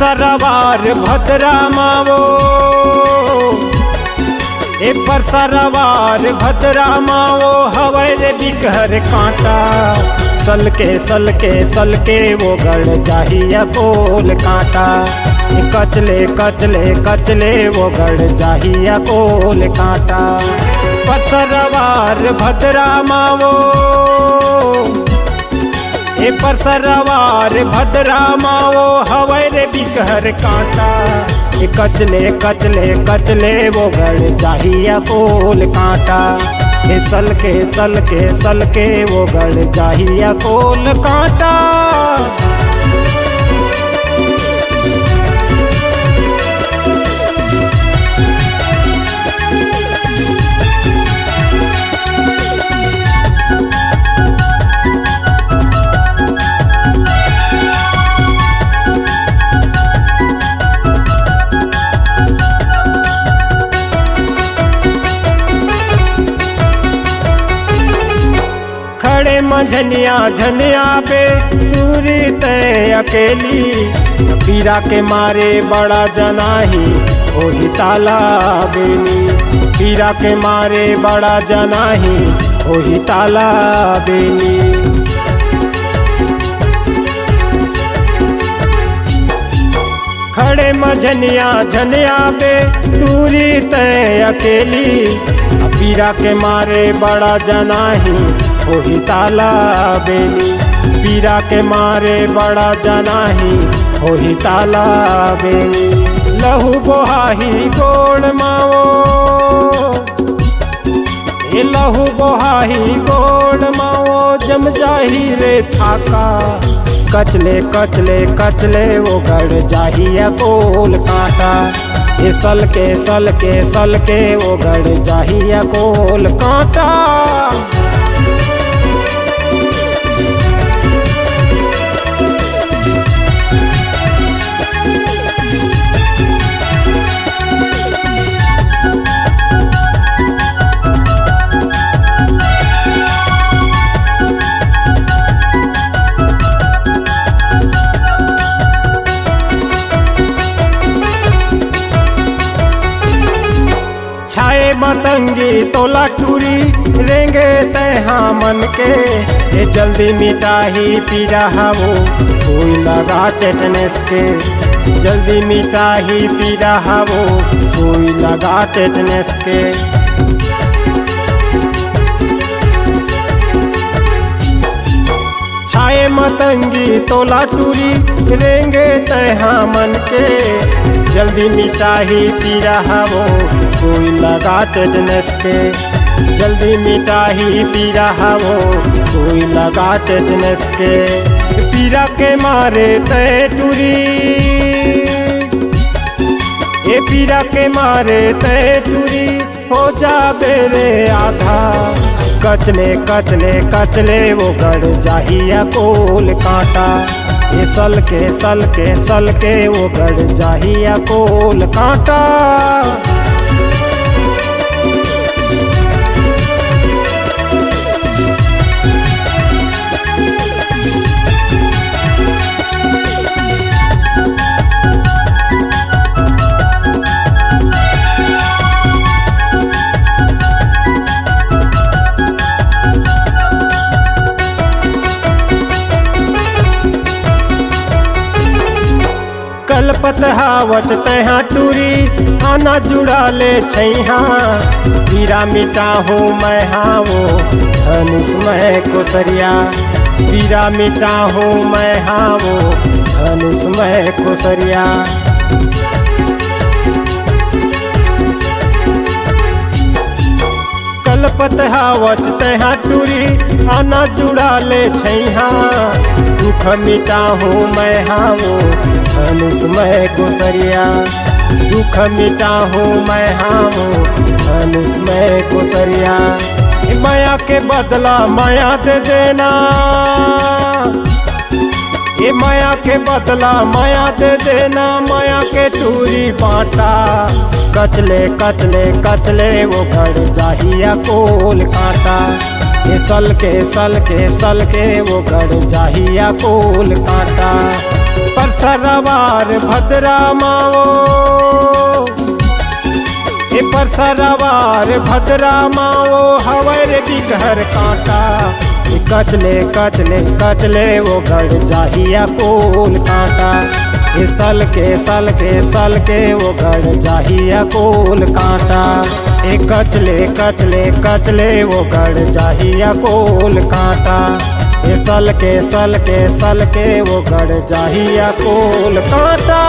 परसरवार भद्रा मावो, ए परसरवार भद्रा मावो हवै रे बिकहर कांटा। सलके सलके सलके वो गड़ जाहिया कोल कांटा। कचले कचले कचले वो गड़ जाहिया कोल कांटा। परसरवार भद्रा मावो, ए परसरवार भद्रा मावो हवै रे बिकहर कांटा। कचले कचले कचले वो गड़ जाहिया कोल कांटा। सलके सलके सलके वो गड़ जाहिया कोल कांटा। खड़े मंझनिया झनिया पे पूरी तय अकेली। पीरा के मारे बड़ा जनाही ओही ताला बेनी। पीरा के मारे बड़ा जनाही ओही ताला बेनी। खड़े मंझनिया झनिया पे पूरी तय अकेली। पीरा के मारे बड़ा जनाही ओही ताला बेनी। पीरा के मारे बड़ा जनाही ओही ताला बेनी। लहू बोहाही गोड़ मावो, ए लहू बोहाही गोड़ मावो जम जाही रे थाका। कचले कचले कचले वो गड़ जाहिया कोल कांटा। ये सलके सलके सलके वो गड़ जाहिया कोल कांटा। छाए मतंगी तोला टूरी रेंगे तैहा मन के। ये जल्दी मिटाही पीरा वो सुई लगा टेटनेस के। जल्दी मिटाही पीरा वो सुई लगा टेटनेस के। छाए मतंगी तोला टूरी रेंगे तैहा मन के। जल्दी मिटाही पीरा वो सुई लगा टेटनेस के। जल्दी मिटाही पीरा वो सुई लगा टेटनेस के। पीरा के मारे तय टूरी, ये पीरा के मारे तय टूरी हो जा बेरे आधा। कचले कचले कचले वो गड़ जाहिया कोल कांटा। ये सलके सलके सलके वो गड़ जाहिया कोल कांटा। कलपत हावच तैहा टूरी आना जुड़ा ले छैहा। पीरा मिटा हूँ मैं हावो धनुष मैं कोसरिया। पीरा मिटा हूँ मैं हावो धनुष मैं कोसरिया। कलपत हावच तैहा टूरी आना जुड़ा ले छैहा। दुख मिटा हूँ मैं हावो धनुष मैं कोसरिया। दुख मिटा हूँ मैं हावो धनुष मैं कोसरिया। माया के बदला माया दे देना। ये माया के बदला माया दे देना। माया के टूरी बांटा। कचले कचले कचले वो गड़ जाहिया कोल कांटा। ये सल के वो गढ़ जाहिया कोल काटा। पर सरवार भद्रा माओ ए पर सरवार भद्रा माओ हवर बिगहर काटा। कचले वो गढ़ जाहिया कोल काटा। ये सल के वो गढ़ जाहिया कोल काटा। ए कचले वो गढ़ जाहिया कोल काटा। ये सल के वो गढ़ जाहिया कोल काटा।